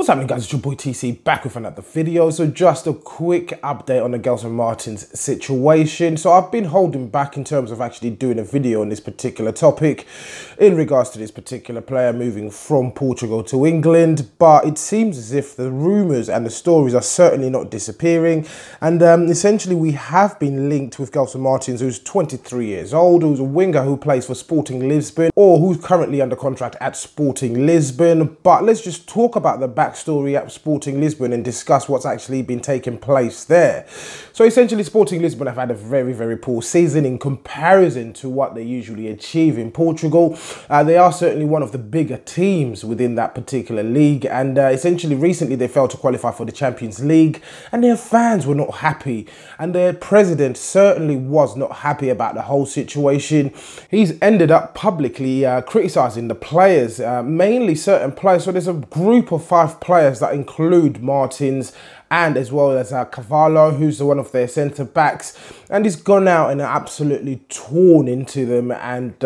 What's happening, guys? It's your boy TC back with another video. So just a quick update on the Gelson Martins situation. So I've been holding back in terms of actually doing a video on this particular topic in regards to this particular player moving from Portugal to England, but it seems as if the rumours and the stories are certainly not disappearing, and essentially we have been linked with Gelson Martins, who's 23 years old, who's a winger who plays for Sporting Lisbon, or who's currently under contract at Sporting Lisbon. But let's just talk about the backstory at Sporting Lisbon and discuss what's actually been taking place there. So essentially Sporting Lisbon have had a very poor season in comparison to what they usually achieve in Portugal. They are certainly one of the bigger teams within that particular league, and essentially recently they failed to qualify for the Champions League, and their fans were not happy, and their president certainly was not happy about the whole situation. He's ended up publicly criticising the players, mainly certain players. So there's a group of 5 players that include Martins and as well as Cavallo, who's one of their centre backs, and he's gone out and absolutely torn into them, and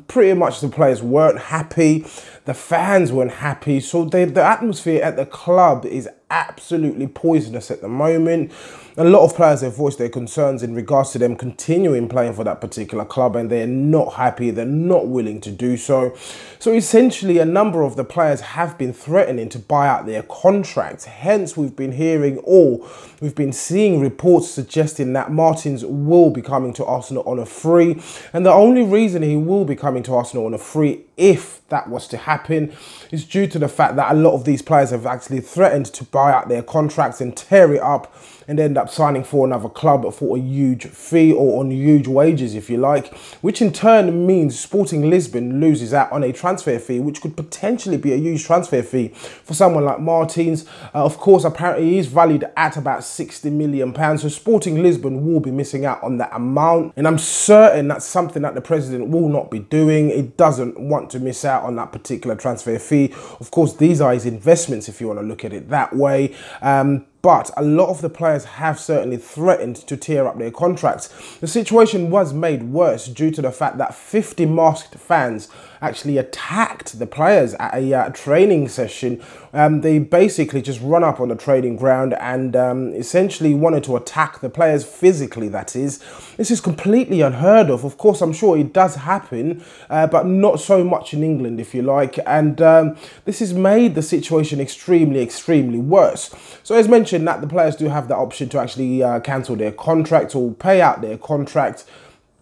pretty much the players weren't happy, the fans weren't happy. So the atmosphere at the club is absolutely poisonous at the moment. A lot of players have voiced their concerns in regards to them continuing playing for that particular club, and they're not happy, they're not willing to do so. So essentially a number of the players have been threatening to buy out their contracts. Hence we've been hearing, or we've been seeing reports suggesting that Martins will be coming to Arsenal on a free, and the only reason he will be coming to Arsenal on a free, if that was to happen, is due to the fact that a lot of these players have actually threatened to buy out their contracts and tear it up and end up signing for another club for a huge fee, or on huge wages if you like, which in turn means Sporting Lisbon loses out on a transfer fee, which could potentially be a huge transfer fee for someone like Martins. Of course, apparently he's valued at about £60 million, so Sporting Lisbon will be missing out on that amount, and I'm certain that's something that the president will not be doing. He doesn't want to miss out on that particular transfer fee. Of course, these are his investments if you want to look at it that way. But a lot of the players have certainly threatened to tear up their contracts. The situation was made worse due to the fact that 50 masked fans actually attacked the players at a training session. They basically just run up on the training ground and essentially wanted to attack the players physically, that is. This is completely unheard of. Of course, I'm sure it does happen, but not so much in England, if you like. And this has made the situation extremely worse. So as mentioned, that the players do have the option to actually cancel their contract or pay out their contract,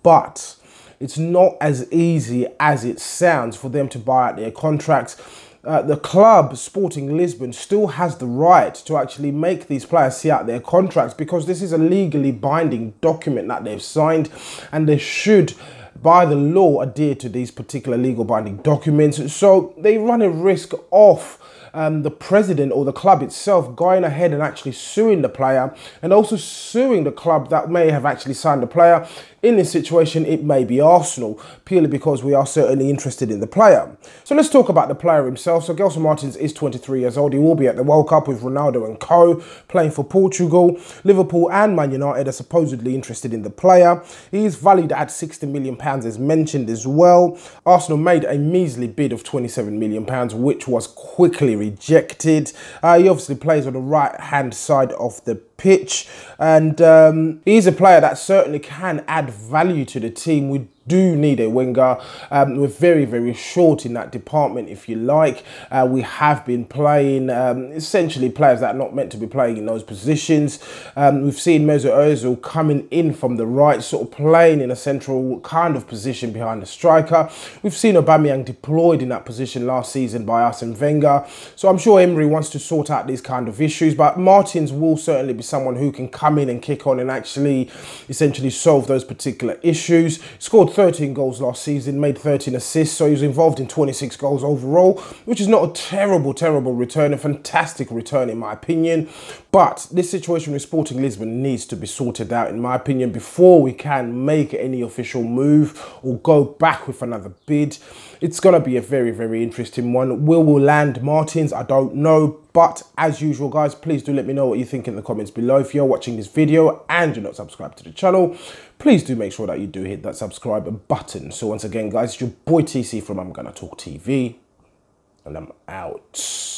but it's not as easy as it sounds for them to buy out their contracts. The club, Sporting Lisbon, still has the right to actually make these players see out their contracts, because this is a legally binding document that they've signed, and they should, by the law, adhere to these particular legal binding documents. So they run a risk of the president or the club itself going ahead and actually suing the player, and also suing the club that may have actually signed the player. In this situation, it may be Arsenal, purely because we are certainly interested in the player. So let's talk about the player himself. So Gelson Martins is 23 years old. He will be at the World Cup with Ronaldo and co, playing for Portugal. Liverpool and Man United are supposedly interested in the player. He is valued at £60 million, as mentioned as well. Arsenal made a measly bid of £27 million, which was quickly rejected. He obviously plays on the right-hand side of the pitch, and he's a player that certainly can add value to the team. We do need a winger. We're very short in that department, if you like. We have been playing essentially players that are not meant to be playing in those positions. We've seen Ozil coming in from the right, sort of playing in a central kind of position behind the striker. We've seen Aubameyang deployed in that position last season by Arsene Wenger. So I'm sure Emery wants to sort out these kind of issues, but Martins will certainly be someone who can come in and kick on and actually essentially solve those particular issues. Scored 13 goals last season, made 13 assists, so he was involved in 26 goals overall, which is not a terrible return, a fantastic return in my opinion. But this situation with Sporting Lisbon needs to be sorted out, in my opinion, before we can make any official move or go back with another bid. It's going to be a very interesting one. Will we land Martins? I don't know. But as usual, guys, please do let me know what you think in the comments below. If you're watching this video and you're not subscribed to the channel, please do make sure that you do hit that subscribe button. So once again, guys, it's your boy TC from I'm Gonna Talk TV, and I'm out.